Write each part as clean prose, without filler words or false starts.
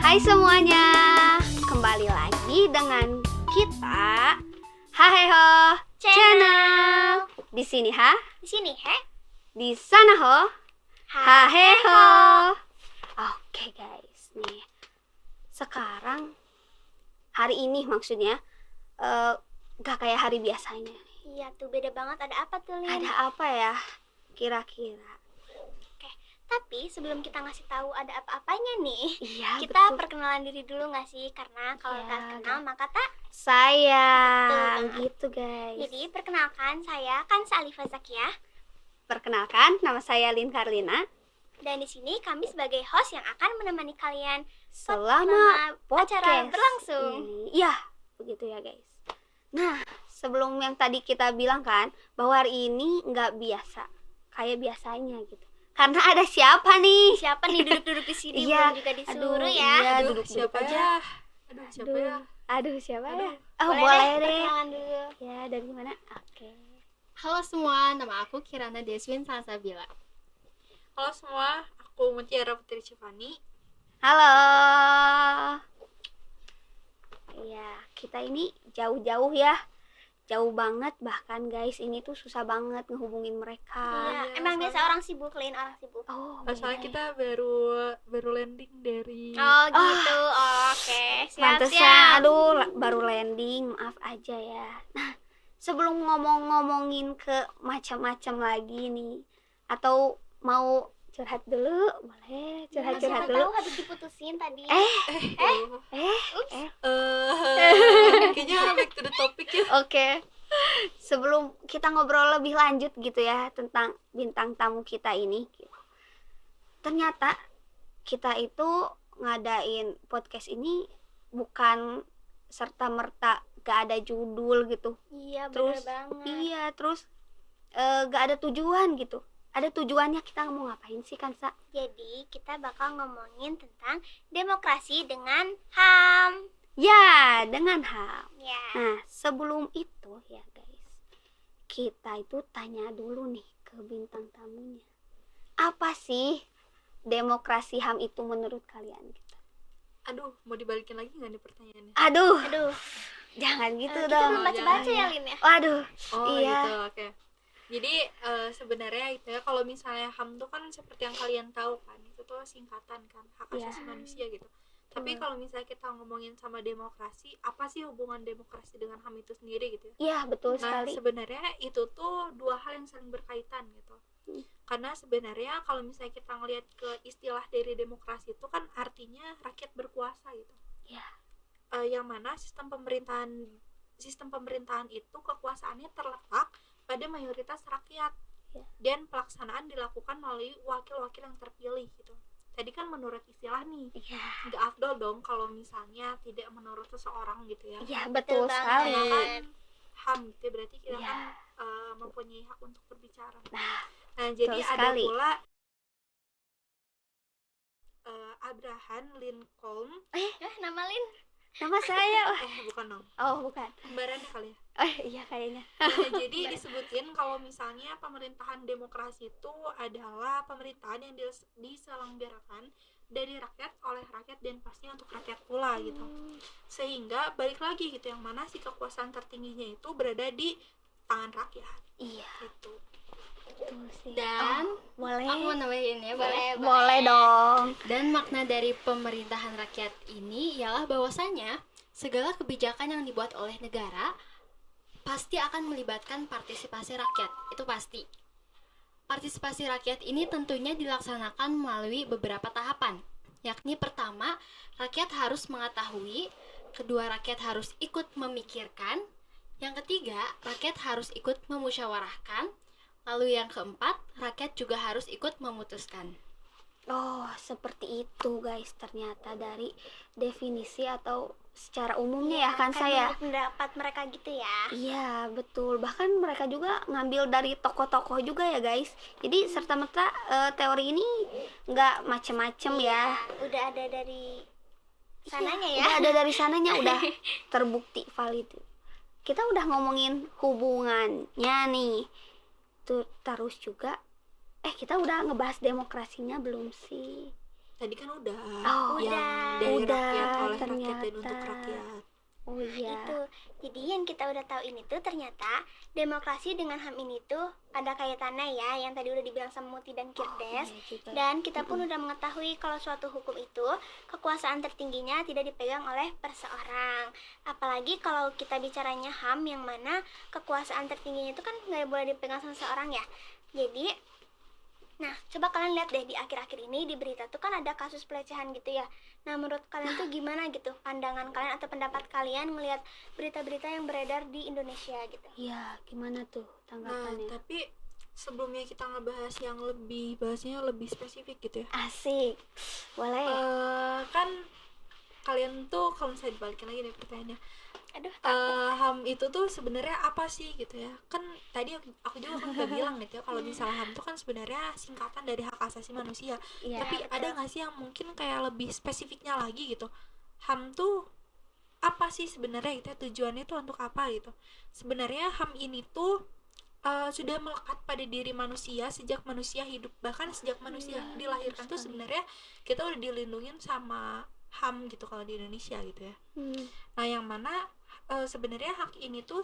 Hai semuanya, kembali lagi dengan kita Haheho Channel. Di sini ha, Di sini, he. di sana ho, Haheho. Oke guys, nih sekarang hari ini maksudnya gak kayak hari biasanya. Iya tuh, beda banget. Ada apa tuh, Lin? Ada apa ya kira-kira? Oke, tapi sebelum kita ngasih tahu ada apa-apanya nih, Iya, kita betul. perkenalan diri dulu nggak sih? Karena kalau Iya, tak kenal maka tak. Sayang, Betul. gitu guys. Jadi perkenalkan, saya Kansa Alifa Zakia, Perkenalkan, nama saya Lin Karlina. dan di sini kami sebagai host yang akan menemani kalian Selama acara podcast berlangsung. ini. Iya, begitu ya guys. Nah, sebelum yang tadi kita bilang kan bahwa hari ini nggak biasa kayak biasanya gitu. Karena ada siapa nih? Siapa nih duduk-duduk di sini? Iya. Belum juga disuruh Aduh, ya. iya. Aduh, duduk-duduk siapa aja. ya? Aduh, siapa ya? Aduh, siapa ya? Aduh. Oh, boleh deh. Perkenalan dulu. Ya, dari mana? Oke. Halo semua, nama aku Kirana Deswin Salsabila. Halo semua, aku Mutiara Putri Civani. Halo. Iya, kita ini jauh-jauh ya. Jauh banget bahkan guys, ini tuh susah banget ngehubungin mereka. Iya, Iya, emang soalnya- biasa orang sibuk, Lin, orang sibuk. Oh, Soalnya beda kita baru landing dari Oh gitu, oke, Pantesan, siap-siap. aduh baru landing, maaf aja ya. Nah, sebelum ngomongin ke macam-macam lagi nih, atau mau curhat dulu, boleh curhat Siapa dulu. tahu habis diputusin tadi. kayaknya back to the topic ya. Oke. Sebelum kita ngobrol lebih lanjut gitu ya tentang bintang tamu kita ini, gitu. Ternyata kita itu ngadain podcast ini bukan serta-merta gak ada judul gitu. Iya, Terus bener banget. iya, terus gak ada tujuan gitu. Ada tujuannya kita mau ngapain sih Kansa? Jadi kita bakal ngomongin tentang demokrasi dengan HAM. Ya, dengan HAM. Ya. Nah, sebelum itu ya guys, kita itu tanya dulu nih ke bintang tamunya. Apa sih demokrasi HAM itu menurut kalian? Gitu. Aduh, mau dibalikin lagi nggak nih pertanyaannya? Aduh, Aduh, jangan gitu kita dong. belum baca-baca jangan. ya, Lin ya. Waduh, Oh iya. gitu, oke. Jadi sebenarnya itu ya, kalau misalnya HAM tuh kan seperti yang kalian tahu kan, itu tuh singkatan kan, hak asasi Iya. manusia gitu. Tapi kalau misalnya kita ngomongin sama demokrasi, apa sih hubungan demokrasi dengan HAM itu sendiri gitu ya? Iya, betul Nah, sekali. sebenarnya itu tuh dua hal yang saling berkaitan gitu. Karena sebenarnya kalau misalnya kita ngelihat ke istilah dari demokrasi itu kan artinya rakyat berkuasa gitu. Iya. Yang mana sistem pemerintahan itu kekuasaannya terletak pada mayoritas rakyat. Ya. Dan pelaksanaan dilakukan melalui wakil-wakil yang terpilih gitu. Tadi kan menurut istilah nih, Iya. nggak afdol dong kalau misalnya tidak menurut seseorang gitu ya. Iya, betul Betul sekali. Karena kan banget. HAM gitu ya, berarti kita Iya. kan mempunyai hak untuk berbicara. Nah, Nah, jadi ada sekali. pula Abraham Lincoln. Nama Lin. nama saya. Bukan dong, Oh, bukan. kembarannya kali ya. Iya kayaknya. Nah, jadi disebutin kalau misalnya pemerintahan demokrasi itu adalah pemerintahan yang diselenggarakan dari rakyat, oleh rakyat, dan pastinya untuk rakyat pula gitu. Sehingga balik lagi gitu, yang mana si kekuasaan tertingginya itu berada di tangan rakyat Iya, gitu. betul sih. Dan Boleh. aku mau nambahin ya, boleh. Boleh dong. Dan makna dari pemerintahan rakyat ini ialah bahwasanya segala kebijakan yang dibuat oleh negara pasti akan melibatkan partisipasi rakyat. Itu pasti. Partisipasi rakyat ini tentunya dilaksanakan melalui beberapa tahapan. Yakni pertama, rakyat harus mengetahui, kedua rakyat harus ikut memikirkan, yang ketiga, rakyat harus ikut memusyawarahkan, lalu yang keempat, rakyat juga harus ikut memutuskan. Oh, seperti itu guys. Ternyata dari definisi atau secara umumnya ya kan saya. Pendapat mereka gitu ya. Iya, betul. Bahkan mereka juga ngambil dari tokoh-tokoh juga ya guys. Jadi serta-merta teori ini nggak macem-macem ya. Udah ada dari sananya ya. Udah ada dari sananya, udah terbukti valid. Kita udah ngomongin hubungannya nih. Terus juga kita udah ngebahas demokrasinya belum sih? tadi kan udah Oh, yang udah. dari Udah, rakyat oleh rakyat dan ternyata. untuk rakyat. Oh iya. Itu. Jadi yang kita udah tahu ini tuh ternyata demokrasi dengan HAM ini tuh ada kaitannya ya, yang tadi udah dibilang sama Muti dan Kirdes. Iya juga. Dan kita pun udah mengetahui kalau suatu hukum itu kekuasaan tertingginya tidak dipegang oleh perseorang. Apalagi kalau kita bicaranya HAM yang mana kekuasaan tertingginya itu kan nggak boleh dipegang sama seseorang ya. Jadi, nah coba kalian lihat deh di akhir-akhir ini di berita tuh kan ada kasus pelecehan gitu ya. Nah menurut kalian tuh gimana gitu pandangan kalian atau pendapat kalian ngelihat berita-berita yang beredar di Indonesia gitu? Iya, gimana tuh Nah, tanggapannya? tapi sebelumnya kita ngebahas yang lebih bahasnya lebih spesifik gitu ya. Asik. Boleh. Kan kalian tuh kalau misalnya dibalikin lagi nih pertanyaannya, Aduh, HAM itu tuh sebenarnya apa sih gitu ya? Kan tadi aku juga kan udah bilang gitu ya, kalau misalnya HAM itu kan sebenarnya singkatan dari hak asasi manusia. Iya. Tapi betul. ada nggak sih yang mungkin kayak lebih spesifiknya lagi gitu? HAM tuh apa sih sebenarnya gitu ya, tujuannya tuh untuk apa gitu? Sebenarnya HAM ini tuh sudah melekat pada diri manusia sejak manusia hidup, bahkan sejak manusia dilahirkan tuh sebenarnya kita udah dilindungin sama HAM gitu kalau di Indonesia gitu ya. Nah yang mana sebenarnya hak ini tuh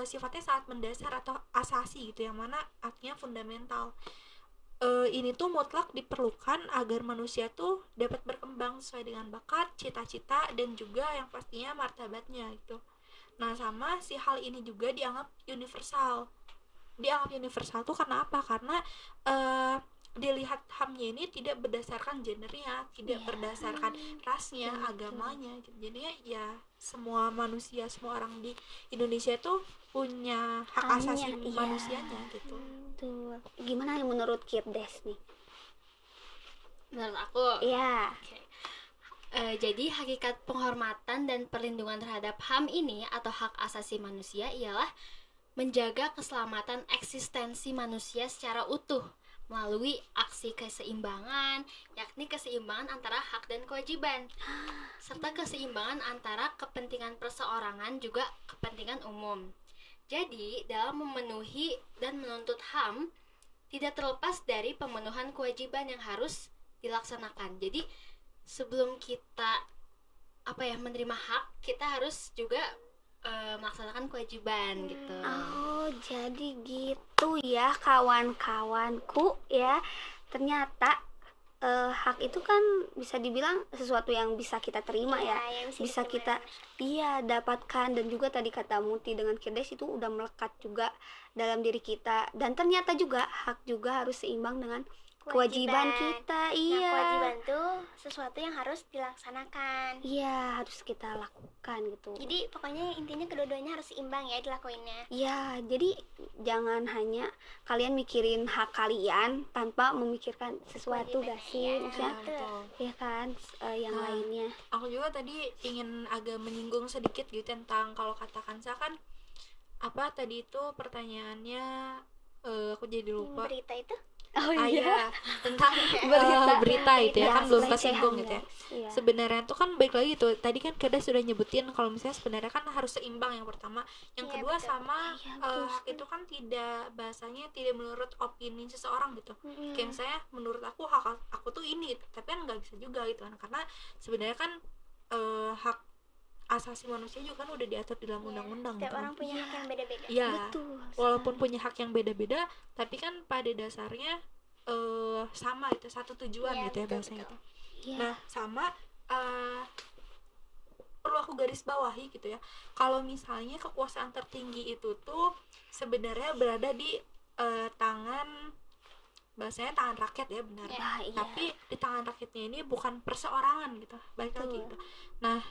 sifatnya sangat mendasar atau asasi gitu, yang mana artinya fundamental. Ini tuh mutlak diperlukan agar manusia tuh dapat berkembang sesuai dengan bakat, cita-cita, dan juga yang pastinya martabatnya gitu. Nah sama si hal ini juga dianggap universal. Dianggap universal tuh karena apa? Karena dilihat HAM-nya ini tidak berdasarkan gendernya, tidak berdasarkan rasnya, agamanya gitu. Jadinya ya semua manusia, semua orang di Indonesia tuh punya hak Haknya, asasi iya. manusianya gitu. Betul. Gimana yang menurut Kirdes nih? Menurut aku, Iya. jadi hakikat penghormatan dan perlindungan terhadap HAM ini atau hak asasi manusia ialah menjaga keselamatan eksistensi manusia secara utuh melalui aksi keseimbangan, yakni keseimbangan antara hak dan kewajiban, serta keseimbangan antara kepentingan perseorangan juga kepentingan umum. Jadi, dalam memenuhi dan menuntut HAM tidak terlepas dari pemenuhan kewajiban yang harus dilaksanakan. Jadi, sebelum kita menerima hak, kita harus juga melaksanakan kewajiban gitu. Oh, jadi gitu ya kawan-kawanku ya. Ternyata hak itu kan bisa dibilang sesuatu yang bisa kita terima ya. yang Bisa kita dapatkan, dan juga tadi kata Muti dengan Kirdes itu udah melekat juga dalam diri kita, dan ternyata juga hak juga harus seimbang dengan kewajiban kita. Iya. Nah, kewajiban tuh sesuatu yang harus dilaksanakan. Iya, harus kita lakukan gitu. Jadi pokoknya intinya kedua-duanya harus seimbang ya dilakuinnya. Ya, jadi jangan hanya kalian mikirin hak kalian tanpa memikirkan sesuatu gak sih? Kewajiban, Maksudnya, betul. ya kan, yang Nah, lainnya. Aku juga tadi ingin agak menyinggung sedikit gitu tentang kalau kata Kansa kan apa tadi itu pertanyaannya, aku jadi lupa. Berita itu Oh Iya, tentang berita itu ya, kan belum kesinggung gitu ya. Iya. Sebenarnya tuh kan baik lagi tuh, tadi kan kita sudah nyebutin kalau misalnya sebenarnya kan harus seimbang yang pertama, yang Iya, kedua betul. sama Iya, betul hak itu kan tidak, bahasanya tidak menurut opini seseorang gitu. Kayak misalnya menurut aku hak aku tuh ini, tapi kan nggak bisa juga gitu kan, karena sebenarnya kan hak asasi manusia juga kan udah diatur di dalam undang-undang setiap gitu. orang punya hak yang beda-beda. Iya, Betul. walaupun punya hak yang beda-beda, tapi kan pada dasarnya sama itu, satu tujuan Iya, gitu ya betul, bahasanya betul. gitu. Iya. Nah sama perlu aku garis bawahi gitu ya, kalau misalnya kekuasaan tertinggi itu tuh sebenarnya berada di tangan, bahasanya tangan rakyat ya, benar. Nah, iya. Tapi di tangan rakyatnya ini bukan perseorangan gitu, balik Betul. lagi gitu. Nah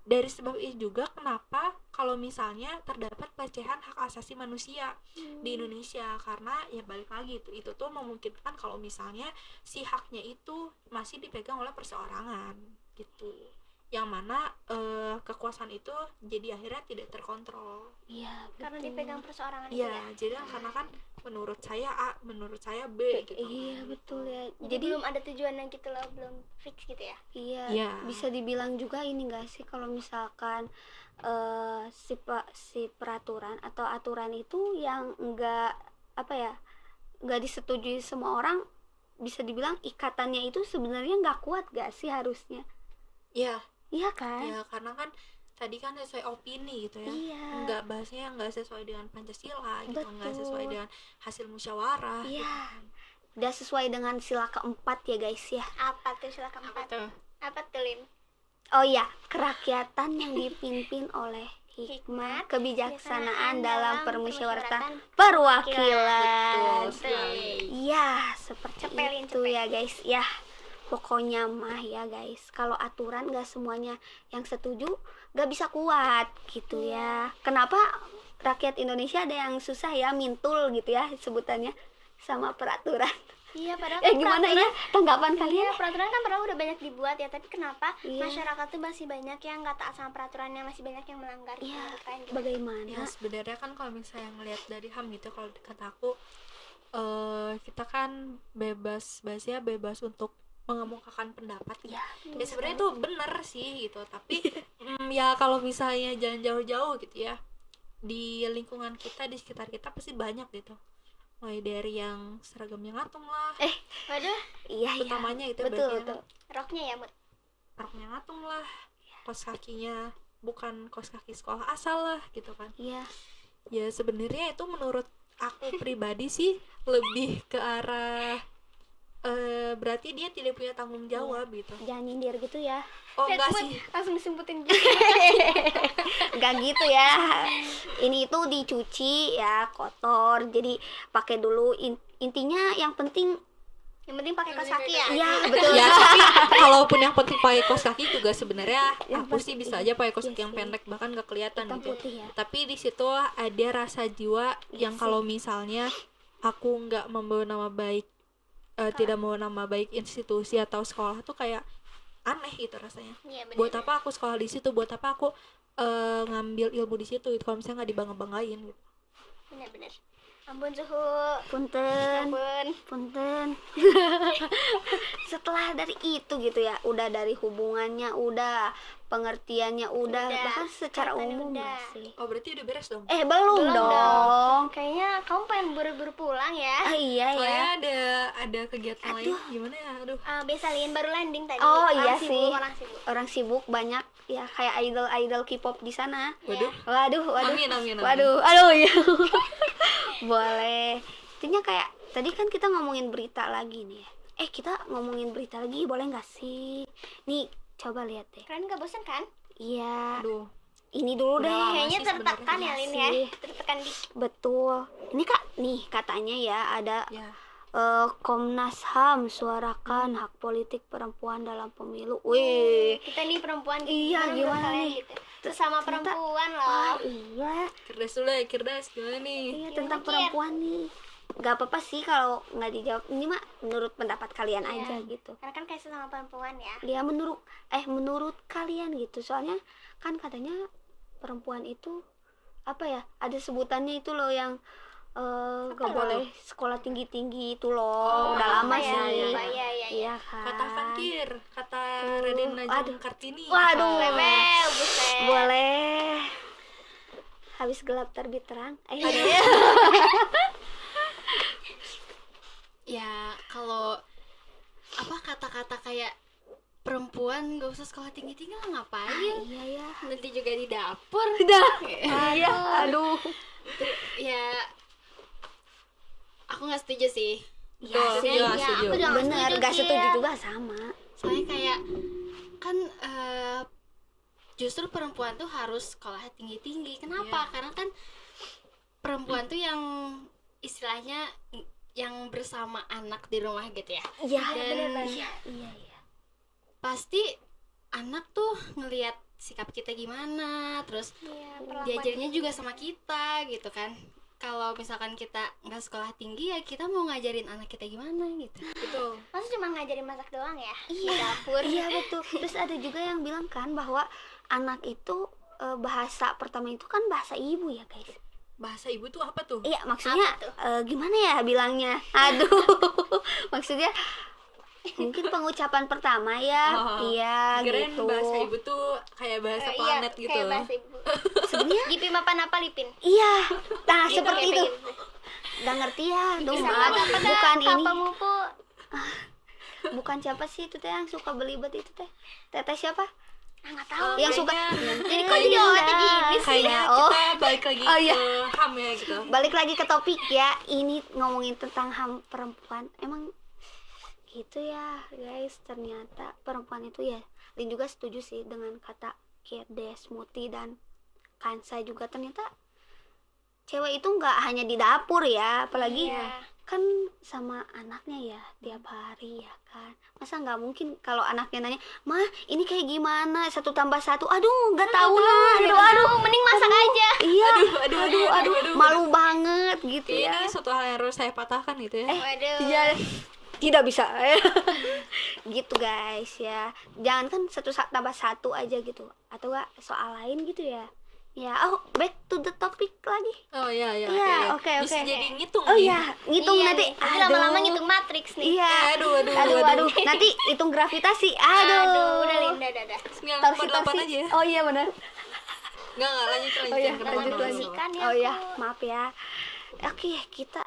dari sebab itu juga kenapa kalau misalnya terdapat pelecehan hak asasi manusia di Indonesia, karena ya balik lagi itu tuh memungkinkan kalau misalnya si haknya itu masih dipegang oleh perseorangan gitu, yang mana kekuasaan itu jadi akhirnya tidak terkontrol. Iya, Karena betul. dipegang perseorangan itu Iya, ya. jadi kan karena kan menurut saya A, menurut saya B gitu. Iya, betul ya. Jadi belum ada tujuannya gitu loh, belum fix gitu ya. Iya, Iya. bisa dibilang juga ini enggak sih kalau misalkan si peraturan atau aturan itu yang enggak enggak disetujui semua orang, bisa dibilang ikatannya itu sebenarnya nggak kuat gak sih harusnya? Iya, Iya kan? ya karena kan tadi kan sesuai opini gitu ya. Iya. Bahasanya nggak sesuai dengan Pancasila gitu, nggak Betul. sesuai dengan hasil musyawarah gitu Iya. kan. Udah sesuai dengan sila keempat ya guys ya. Apa tuh sila keempat? Tuh. Apa tuh, Lin? Oh iya, kerakyatan yang dipimpin oleh hikmah kebijaksanaan dalam permusyawaratan perwakilan. Betul sekali. Iya, seperti Cepelin, itu ya guys. Ya, pokoknya mah ya guys, kalau aturan gak semuanya yang setuju gak bisa kuat gitu ya. Kenapa rakyat Indonesia ada yang susah ya, mintul gitu ya sebutannya sama peraturan. Iya, padahal Gimana ya tanggapan kalian? Iya, peraturan kan padahal udah banyak dibuat ya, tapi kenapa Iya. masyarakat tuh masih banyak yang nggak taat sama peraturannya, masih banyak yang melanggar Iya, kan gitu. bagaimana? Ya sebenarnya kan kalau misalnya ngelihat dari HAM gitu, kalau kata aku kita kan bebas untuk mengemukakan pendapat Ya, ya sebenarnya itu benar sih gitu, tapi ya kalau misalnya jangan jauh-jauh gitu ya, di lingkungan kita, di sekitar kita pasti banyak gitu, mulai dari yang seragamnya ngatung lah, Waduh, iya, utamanya itu betul, bagian betul. roknya ya, Mut. roknya ngatung lah, kos kakinya bukan kos kaki sekolah asal lah gitu kan. Iya, Ya sebenarnya itu menurut aku pribadi sih lebih ke arah berarti dia tidak punya tanggung jawab gitu. jangan nyindir gitu ya. Oh Lihat, enggak Mut, sih, langsung disebutin gitu. Enggak gitu ya. Ini itu dicuci ya, kotor. Jadi pakai dulu intinya yang penting Yang penting pakai kaos kaki ya. iya, betul. ya tapi kalaupun yang penting pakai kaos kaki juga sebenarnya Yang aku sih bisa aja pakai kaos kaki iya yang sih. pendek, bahkan gak kelihatan Hitam gitu. putih ya. Tapi di situ ada rasa jiwa Iya yang sih. kalau misalnya aku nggak membawa nama baik, tidak membawa nama baik institusi atau sekolah tuh kayak aneh gitu rasanya. Iya, bener. Buat apa aku sekolah di situ, buat apa aku ngambil ilmu di situ gitu, kalau misalnya nggak dibangga-banggain gitu. Bener. Ampun suhu. Punten, Ampun. punten. Setelah dari itu gitu ya, udah dari hubungannya, udah pengertiannya, udah Udah, bahkan secara kelihatannya umum udah. gak sih? Oh berarti udah beres dong? Belum Belum dong. Kayaknya kamu pengen buru-buru pulang ya. Iya ya. Soalnya ada kegiatan lain gimana ya, aduh. Biasa Lin baru landing tadi. Oh, Orang iya sibuk, sih. Orang sibuk. Orang sibuk banyak ya, kayak idol K-pop di sana. Waduh. Waduh. Amin. Waduh, iya. Boleh. Intinya kayak tadi kan kita ngomongin berita lagi nih. Kita ngomongin berita lagi boleh nggak sih? Nih, coba lihat deh. Kalian gak bosan kan? Iya. Aduh. Ini dulu Udah deh. lama Kayaknya sih tertekan ya sebenarnya Lin ya. sih. Tertekan di. Betul. Ini Kak, nih katanya ya ada Ya. Komnas HAM suarakan hak politik perempuan dalam pemilu. Wih. Kita nih perempuan Iya, gimana kalian nih? gitu. Sesama Ternyata- perempuan loh. Ah, iya. Cerdas dulu ya, cerdas gimana nih? Iya, Gimana, tentang Kir? perempuan nih. Gak apa-apa sih kalau nggak dijawab. Ini mah menurut pendapat kalian Iya. aja gitu. Karena kan kayak sesama perempuan ya. Ya menurut kalian gitu. Soalnya kan katanya perempuan itu apa ya? Ada sebutannya itu loh yang gak Apa boleh sekolah tinggi-tinggi itu loh. Oh, udah lama apa sih. ya, Iya, iya. Iya kan. Katakan Kir, kata Tuh, Raden Najam aduh. Kartini. Waduh. Bebel, buset. Boleh. Habis gelap terbit terang. Ya kalau apa kata-kata kayak perempuan gak usah sekolah tinggi-tinggi lah ngapain? Iya ya. Nanti juga di dapur. Iya, aduh. Ya aku nggak setuju sih. Iya Betul, sih. iya, Iya, setuju. aku juga nggak Bener, setuju, gak Kir. setuju juga sama. Soalnya kayak kan justru perempuan tuh harus sekolah tinggi-tinggi. Kenapa? Iya. Karena kan perempuan tuh yang istilahnya yang bersama anak di rumah gitu ya. Iya, Dan iya. pasti anak tuh ngelihat sikap kita gimana, terus Iya, perlakuan diajarnya juga sama kita gitu kan. Kalau misalkan kita nggak sekolah tinggi ya kita mau ngajarin anak kita gimana gitu. Betul. Masa cuma ngajarin masak doang ya? Di Iya. dapur. Iya betul. Terus ada juga yang bilang kan bahwa anak itu bahasa pertama itu kan bahasa ibu ya guys. Bahasa ibu tuh apa tuh? Iya maksudnya Apa tuh? gimana ya bilangnya? Aduh. Maksudnya mungkin pengucapan pertama ya. Oh, Iya Kirain gitu. bahasa ibu tuh kayak bahasa Iya, planet gitu. kayak bahasa ibu. Sebenarnya Gipi mapan apa lipin? iya. Nah Gitu, seperti kayak itu. gitu. Gak ngerti ya. Duh, Bisa maaf. apa Bukan ini. Papa mupu. bukan siapa sih itu teh yang suka belibet itu teh? Teteh siapa? Nggak tahu. Yang suka Jadi kok jadi otak gini sih? Kayaknya Oh. kita balik lagi Oh, iya. ke HAM ya gitu. Balik lagi ke topik ya. Ini ngomongin tentang HAM perempuan. Emang gitu ya, guys. Ternyata perempuan itu ya. Lin juga setuju sih dengan kata Kirdes, Muti dan Kansa juga, ternyata cewek itu nggak hanya di dapur ya, apalagi Iya. kan sama anaknya ya tiap hari ya kan. Masa nggak mungkin kalau anaknya nanya, "Mah, ini kayak gimana? 1+1?" Aduh, nggak tahu lah gitu. Aduh, Mending masak aja. iya. Aduh, Malu banget gitu Ini ya. suatu hal yang harus saya patahkan gitu ya. Waduh. Iya, tidak bisa. Gitu guys ya. Jangan kan 1+1 aja gitu. Atau enggak soal lain gitu ya. Ya, back to the topic lagi. Oh iya Iya, oke. Bisa jadi ngitung Oh nih. iya, ngitung Iya nanti. nih, tapi lama-lama ngitung matriks nih. Iya. Aduh. Nanti hitung gravitasi. Udah Aduh. Linda, dadah. 98 aja ya. Oh iya benar. Enggak lanjut. Oh iya, Jangan lanjut, kemana-mana lanjut. dulu. Kan ya Oh iya, aku. maaf ya. Oke, kita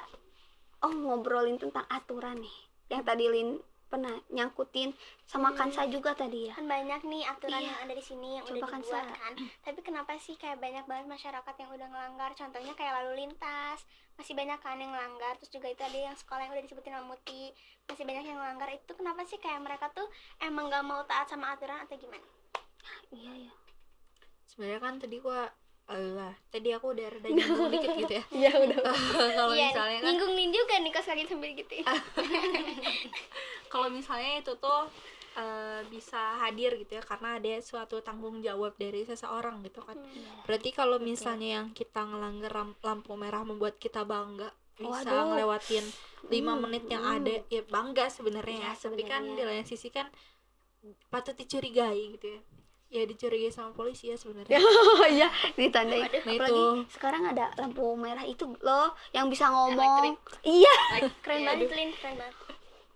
ngobrolin tentang aturan nih. Yang tadi Lin pernah nyangkutin sama Kansa juga tadi ya. Kan banyak nih aturan Iya. yang ada di sini yang Coba udah kan, dibuat Sa. kan. Tapi kenapa sih kayak banyak banget masyarakat yang udah ngelanggar? Contohnya kayak lalu lintas, masih banyak kan yang ngelanggar. Terus juga itu ada yang sekolah yang udah disebutin sama Muti, masih banyak yang ngelanggar. Itu kenapa sih kayak mereka tuh emang gak mau taat sama aturan atau gimana? Iya ya. Sebenarnya kan tadi aku udah rada nyinggung dikit gitu ya. Iya udah. Kalau misalnya kan nyinggung Lin juga nih kos lagi sambil gitu. kalau misalnya itu tuh bisa hadir gitu ya karena ada suatu tanggung jawab dari seseorang gitu kan. Berarti kalau misalnya yang kita ngelanggar lampu merah membuat kita bangga bisa Waduh. ngelewatin 5 menit yang ada, ya bangga sebenarnya ya. Ya, Tapi kan sebenarnya. di lain sisi kan patut dicurigai gitu ya. Ya dicurigai sama polisi ya sebenarnya. Oh iya, ditandain. Nah, Apalagi itu. sekarang ada lampu merah itu loh yang bisa ngomong. Iya, Keren banget Lin, keren banget.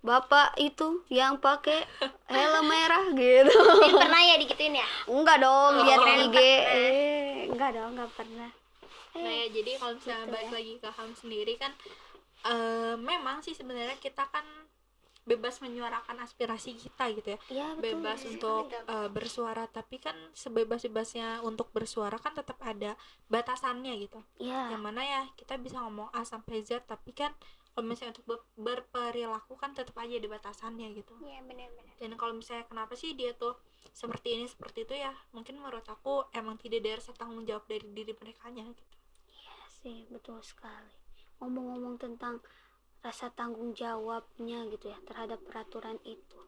Bapak itu yang pakai helm merah gitu. Lin pernah ya digituin ya? Enggak dong, lihat di IG. pernah. Enggak dong, enggak pernah. Nah ya jadi kalau misalnya gitu balik ya. lagi ke HAM sendiri kan memang sih sebenarnya kita kan bebas menyuarakan aspirasi kita gitu ya, Iya, betul. bebas untuk bersuara, tapi kan sebebas-bebasnya untuk bersuara kan tetap ada batasannya gitu, Iya. yang mana ya kita bisa ngomong A sampai Z, tapi kan kalau misalnya untuk berperilaku kan tetap aja ada batasannya gitu. Iya benar-benar. Dan kalau misalnya kenapa sih dia tuh seperti ini seperti itu ya, mungkin menurut aku emang tidak ada rasa tanggung jawab dari diri merekanya gitu. Iya sih, betul sekali. Ngomong-ngomong tentang rasa tanggung jawabnya gitu ya terhadap peraturan itu.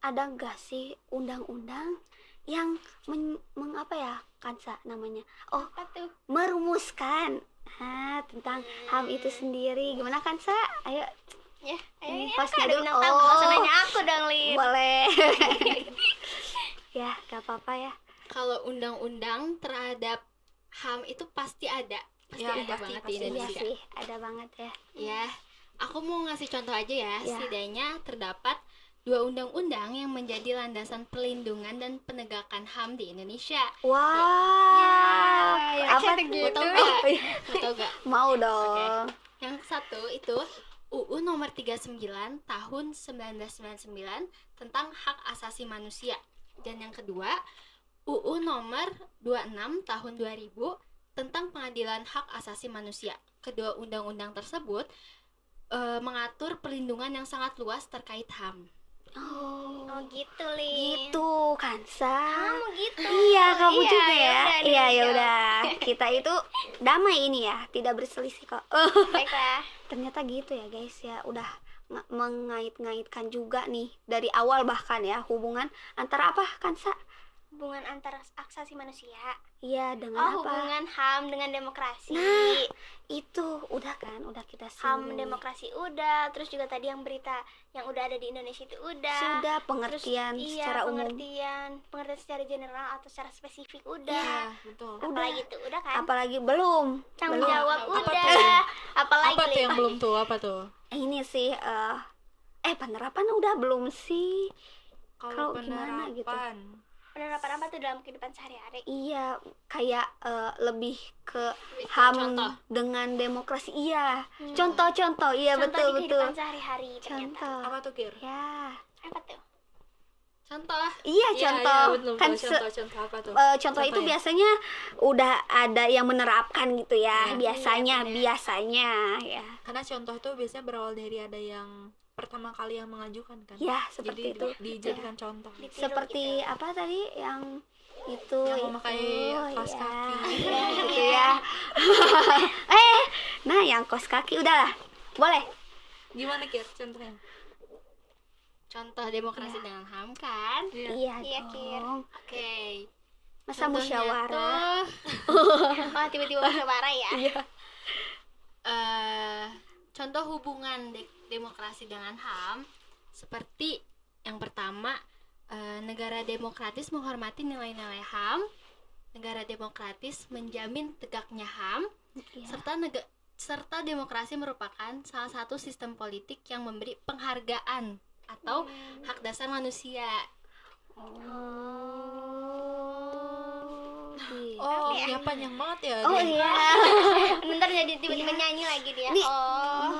Ada enggak sih undang-undang yang mengapa ya, Kansa namanya? Oh, Apa tuh? merumuskan tentang HAM itu sendiri. Gimana Kansa? Ayo. Ya, ayo ini Pas aku ada dulu. bintang tamu, nggak usah nanya aku dong Lin. Boleh. Ya, gak apa-apa ya. Kalau undang-undang terhadap HAM itu pasti ada Ya, ada pasti, banget di pasti. Iya Indonesia. sih, ada banget ya. Ya, aku mau ngasih contoh aja ya. Ya. Setidaknya terdapat 2 undang-undang yang menjadi landasan perlindungan dan penegakan HAM di Indonesia. Wow. Ya, Apa cantik tuh? gitu. Mau tau gak? Mau tau gak? Mau dong. Yang satu itu UU nomor 39 tahun 1999 tentang hak asasi manusia. Dan yang kedua UU nomor 26 tahun 2000 tentang pengadilan hak asasi manusia. Kedua undang-undang tersebut mengatur perlindungan yang sangat luas terkait HAM. Oh, Oh gitu Lin. gitu Kansa. Kamu gitu. Iya, kamu Iya, juga ya. yaudah, Iya, ya yaudah. udah. Kita itu damai ini ya, tidak berselisih kok. Baiklah. Ternyata gitu ya, guys ya. Udah mengait-ngaitkan juga nih dari awal bahkan ya hubungan antara apa Kansa? Hubungan antara asasi manusia. Iya, dengan Oh, apa? hubungan HAM dengan demokrasi. Nah, itu udah kan, udah kita HAM singgung. demokrasi udah, terus juga tadi yang berita yang udah ada di Indonesia itu udah. Sudah Terus, pengertian iya, secara umum. pengertian secara general atau secara spesifik udah. Ya betul. Apalagi itu udah kan? Apalagi belum. Tanggung belum. jawab Apa udah. tuh? Apalagi Apa tuh Lin? yang belum tuh? Apa tuh? Ini sih penerapan udah belum sih? Kalau Kalau gimana gitu? penerapan penerapan apa tuh dalam kehidupan sehari-hari? Iya, kayak lebih ke Contoh. HAM dengan demokrasi. Iya, contoh-contoh. Iya, Contoh betul di betul. kehidupan sehari-hari ternyata. Contoh. Apa tuh Kir? Ya. Apa tuh? Contoh. Iya, contoh. betul, Kan contoh apa tuh? contoh itu Contohnya? biasanya udah ada yang menerapkan gitu ya. Iya. Biasanya, Iya, benar. biasanya ya. Karena contoh tuh biasanya berawal dari ada yang pertama kali yang mengajukan kan. Ya, seperti Jadi itu. dijadikan contoh. Ditiru Seperti gitu. apa tadi yang itu Yang memakai kaos ya. kaki. Ya, gitu ya. Nah, yang kos kaki udahlah. Boleh. Gimana Kir contohnya? Contoh demokrasi dengan HAM kan? Iya, Iya, Kir. dong. Oke. Masa Contohnya musyawarah? tuh, Oh, tiba-tiba musyawarah ya. Iya. contoh hubungan demokrasi dengan HAM seperti yang pertama, negara demokratis menghormati nilai-nilai HAM, negara demokratis menjamin tegaknya HAM, Iya. serta demokrasi merupakan salah satu sistem politik yang memberi penghargaan atau hak dasar manusia. Oh, ya panjang banget ya. Oh dia. iya. Bentar jadi tiba-tiba nyanyi lagi dia. Nih. Oh.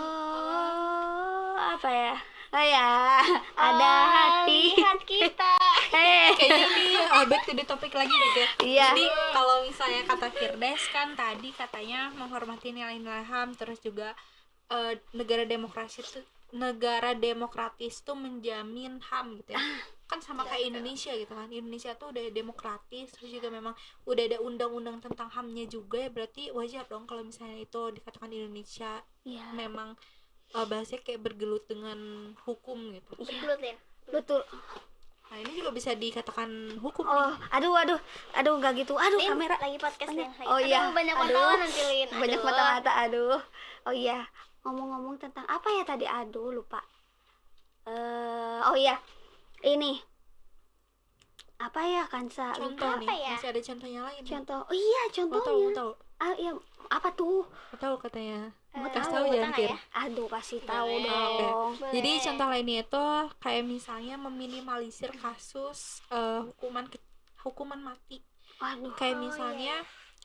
Apa ya? Oh ya, ada hati. Lihat kita. Kayaknya ini back to the topic lagi gitu ya. Iya. Jadi kalau misalnya kata Firdes kan tadi katanya menghormati nilai-nilai HAM, terus juga negara demokratis tuh menjamin HAM gitu ya. Kan sama kayak Indonesia gitu kan. Indonesia tuh udah demokratis, terus juga memang udah ada undang-undang tentang HAM-nya juga ya, berarti wajar dong kalau misalnya itu dikatakan Indonesia Iya. memang bahasanya kayak bergelut dengan hukum gitu. Betul, Lin. Betul. Nah, ini juga bisa dikatakan hukum Oh, nih. aduh nggak gitu. Aduh, Lin, kamera. lagi podcast Lin. Oh iya. Aduh, banyak Aduh. wartawan nanti Lin. Banyak Aduh. mata-mata, aduh. Oh iya, ngomong-ngomong tentang apa ya tadi? Aduh, lupa. Oh iya. Ini. Apa ya, Kansa? Contoh Lupa. nih, apa ya? masih ada contohnya lain. Contoh. Oh iya, Mau tahu, contohnya. mau tahu. Ah, iya. Apa tuh? Mau tahu katanya. Mau Kasih tahu, tahu jangan tengah Kir. ya? Aduh, kasih tahu Boleh. dong. Oke. Jadi contoh lainnya itu kayak misalnya meminimalisir kasus hukuman mati. Aduh. Kayak misalnya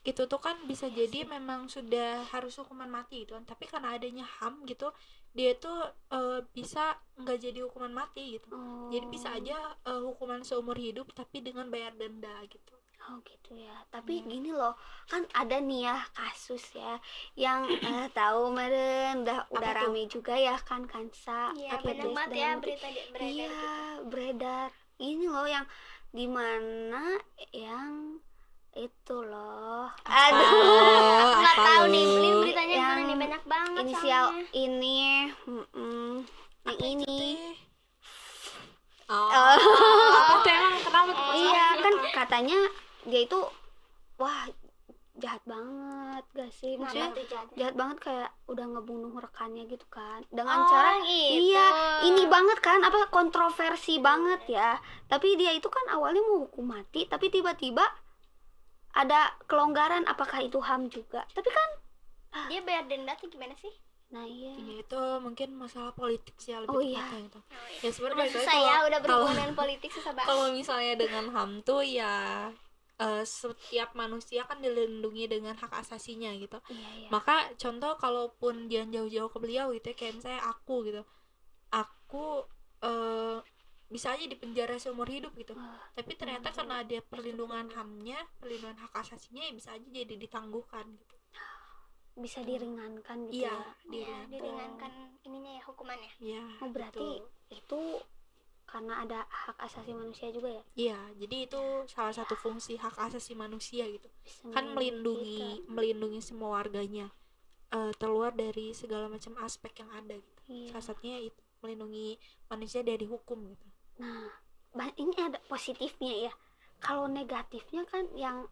itu tuh kan bisa jadi memang sudah harus hukuman mati gitu kan, tapi karena adanya HAM gitu dia tuh bisa nggak jadi hukuman mati gitu. Oh. Jadi bisa aja hukuman seumur hidup tapi dengan bayar denda gitu. Oh gitu ya. Tapi gini loh, kan ada nih ya kasus ya yang tahu meren udah Apa tuh? rame juga ya kan Kansa. Iya, Apa banyak tuh? banget ya berita beredar Iya, gitu. beredar. Ini loh yang dimana yang itu loh. Aduh. Nggak apa tahu lu? nih, Lin beritanya Yang gimana nih, banyak banget Inisial soalnya. ini, yang ini. Oh. Apa tuh emang kenapa tuh? Iya kan katanya dia itu wah jahat banget gak sih? Maksudnya Kenapa tuh jahat? jahat banget kayak udah ngebunuh rekannya gitu kan dengan Oh, cara yang itu. iya ini banget kan apa kontroversi banget ya, tapi dia itu kan awalnya mau hukum mati tapi tiba-tiba ada kelonggaran, apakah itu HAM juga, tapi kan Dia bayar denda tuh gimana sih? nah iya Ya, itu mungkin masalah politik sih ya, lebih Oh, iya. tepatnya gitu. Oh, iya. Ya sebenarnya Udah balik lagi susah ya, udah kalau berhubungan dengan politik susah banget. kalau misalnya dengan HAM tuh ya setiap manusia kan dilindungi dengan hak asasinya gitu. iya iya Maka contoh kalaupun jangan jauh-jauh ke beliau gitu ya, kayak misalnya aku gitu, aku bisa aja dipenjara seumur hidup gitu, tapi ternyata karena ada perlindungan HAM-nya, perlindungan hak asasinya, ya bisa aja jadi ditangguhkan gitu. bisa diringankan gitu Iya, ya. Ya, diringankan ininya ya, hukumannya. Iya. Oh berarti itu karena ada hak asasi manusia juga ya, Iya, jadi itu salah satu fungsi hak asasi manusia gitu. bisa Kan melindungi melindungi semua warganya, terluar dari segala macam aspek yang ada gitu. kita. Iya. Salah satunya itu melindungi manusia dari hukum gitu. Nah, ini ada positifnya ya. Kalau negatifnya kan yang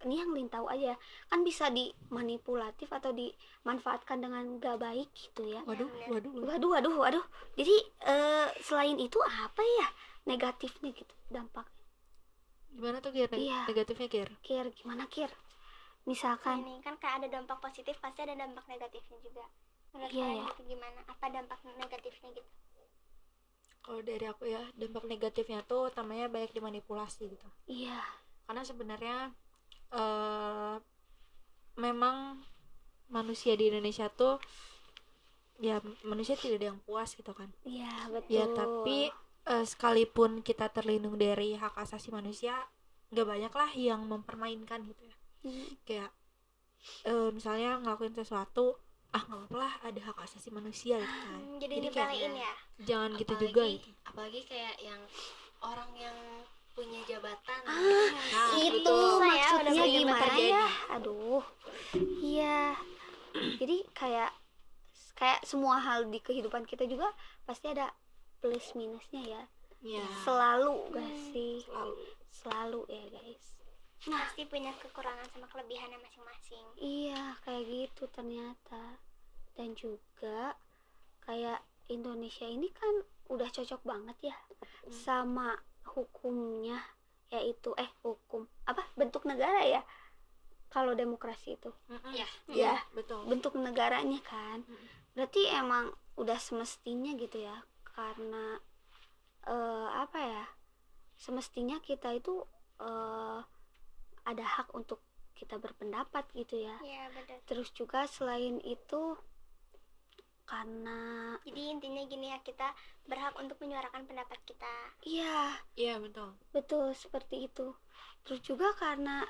ini yang Lin tahu aja kan bisa dimanipulatif atau dimanfaatkan dengan gak baik gitu ya. Waduh, bener. waduh. Waduh. Jadi selain itu apa ya negatifnya gitu dampak? Gimana tuh Kir? Iya. Negatifnya Kir? Kir gimana Kir? Misalkan Ini kan kayak ada dampak positif, pasti ada dampak negatifnya juga. Menurut Iya, kalian ya. itu gimana? Apa dampak negatifnya gitu? Kalau dari aku ya, dampak negatifnya tuh utamanya banyak dimanipulasi gitu. Iya. Karena sebenarnya memang manusia di Indonesia tuh ya manusia tidak ada yang puas gitu kan. Iya, betul. Ya tapi sekalipun kita terlindung dari hak asasi manusia, nggak banyak lah yang mempermainkan gitu ya. Kayak misalnya ngelakuin sesuatu, nggak apa-apa lah, ada hak asasi manusia gitu kan. Jadi kayak dibelain ya. jangan gitu Apalagi- juga gitu. apalagi kayak yang orang yang punya jabatan Itu Susah ya, udah maksudnya banyak gimana terjadi. ya? Aduh. Iya. Jadi kayak semua hal di kehidupan kita juga pasti ada plus minusnya ya. Iya. Selalu gak sih? Selalu. Selalu ya, guys. Pasti punya kekurangan sama kelebihannya masing-masing. Iya, kayak gitu ternyata. Dan juga kayak Indonesia ini kan udah cocok banget ya sama hukumnya, yaitu hukum apa, bentuk negara ya kalau demokrasi itu. Ya. Ya, Betul. bentuk negaranya kan. Berarti emang udah semestinya gitu ya, karena apa ya, semestinya kita itu ada hak untuk kita berpendapat gitu ya. Iya, betul. Terus juga selain itu karena Jadi intinya gini ya, kita berhak untuk menyuarakan pendapat kita. iya, Iya betul. betul seperti itu. Terus juga karena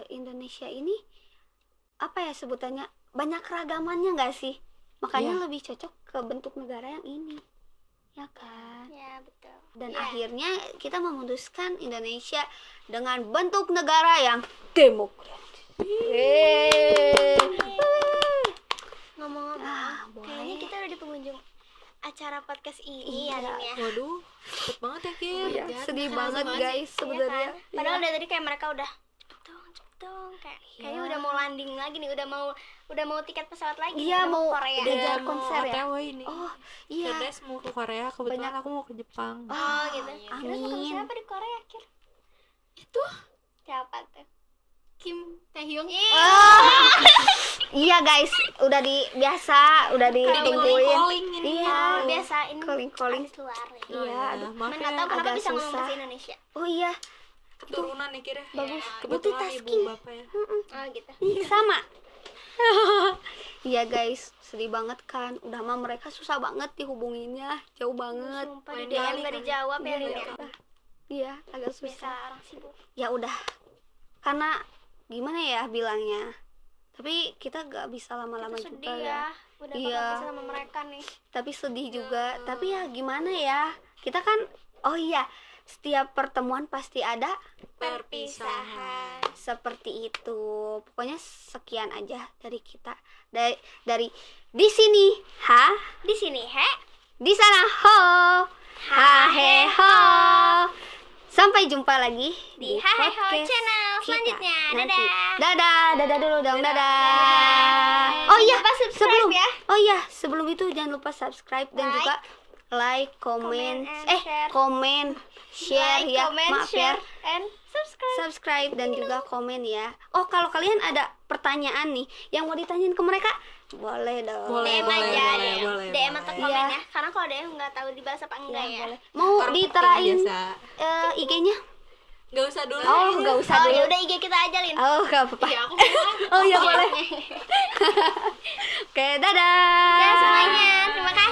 Indonesia ini apa ya sebutannya, banyak keragamannya nggak sih, makanya Iya. lebih cocok ke bentuk negara yang ini ya kan. Ya, betul. Dan Iya. akhirnya kita memutuskan Indonesia dengan bentuk negara yang demokratis. Ngomong-ngomong, Boleh. kayaknya kita udah di penghujung acara podcast ini ya, Iya. Rin ya. Waduh, cepet banget ya Kir. Iya, sedih banget Sama sih. guys Iya sebenarnya. kan? Padahal dari tadi kayak mereka udah cepet dong, kayaknya Iya. udah mau landing lagi nih, udah mau tiket pesawat lagi. Iya, nih, mau Korea. udah ngejar mau konser ya? OTW ini. Oh iya, Kedes mau ke Korea, kebetulan Banyak- aku mau ke Jepang. Oh gitu. iya. Kita ketemu Amin. siapa di Korea, Kir? Itu Siapa tuh? Kim Taehyung. iya guys, udah udah ditungguin. Calling ini. Iya, Biasain calling. artis luar nih. Iya, aduh. maaf Mana ya, tahu kenapa agak bisa ngomong susah. bahasa Indonesia. Oh iya, keturunan ya Kir. bagus. Kebetulan Multitasking. ibu bapak ya. Oh gitu. Sama. Iya guys, sedih banget kan. Udah mah mereka susah banget dihubunginnya, jauh banget. Sumpah di Lain DM kali nggak kan. dijawab ya, Rin Iya, ya. Iya, agak Biasa susah. orang sibuk. Ya udah, karena gimana ya bilangnya, tapi kita gak bisa lama-lama Kita juga sedih ya. ya. Udah Iya. bakal bisa sama mereka nih. Tapi sedih juga, tapi ya gimana ya, kita kan, oh iya, setiap pertemuan pasti ada Perpisahan. seperti itu. Pokoknya sekian aja dari kita, dari di sini Di sini, he. di sana ho, ha he ho. Sampai jumpa lagi Di Haheho podcast channel kita selanjutnya. nanti. Dadah. Dadah dulu dong, dadah. Dadah. Oh iya, Jangan lupa subscribe sebelum ya. Oh iya, sebelum itu jangan lupa subscribe dan Like, juga like, komen, comment, and share. komen, share Like, ya. comment, Maaf share, ya. and subscribe. Subscribe dan juga komen ya. Oh, kalau kalian ada pertanyaan nih yang mau ditanyain ke mereka, boleh dong. Boleh, DM aja, DM. boleh. DM atau komen Iya. ya. Karena kalau DM nggak tahu dibalas apa enggak ya. Boleh. Mau Orang diterain biasa. IG-nya? Gak usah dulu. Oh, nggak usah Oh, dulu. ya udah IG kita aja, Lin. Oh, nggak apa-apa. Iya, aku bilang. Oh iya boleh. Oke, dadah. Dadah semuanya. Terima kasih.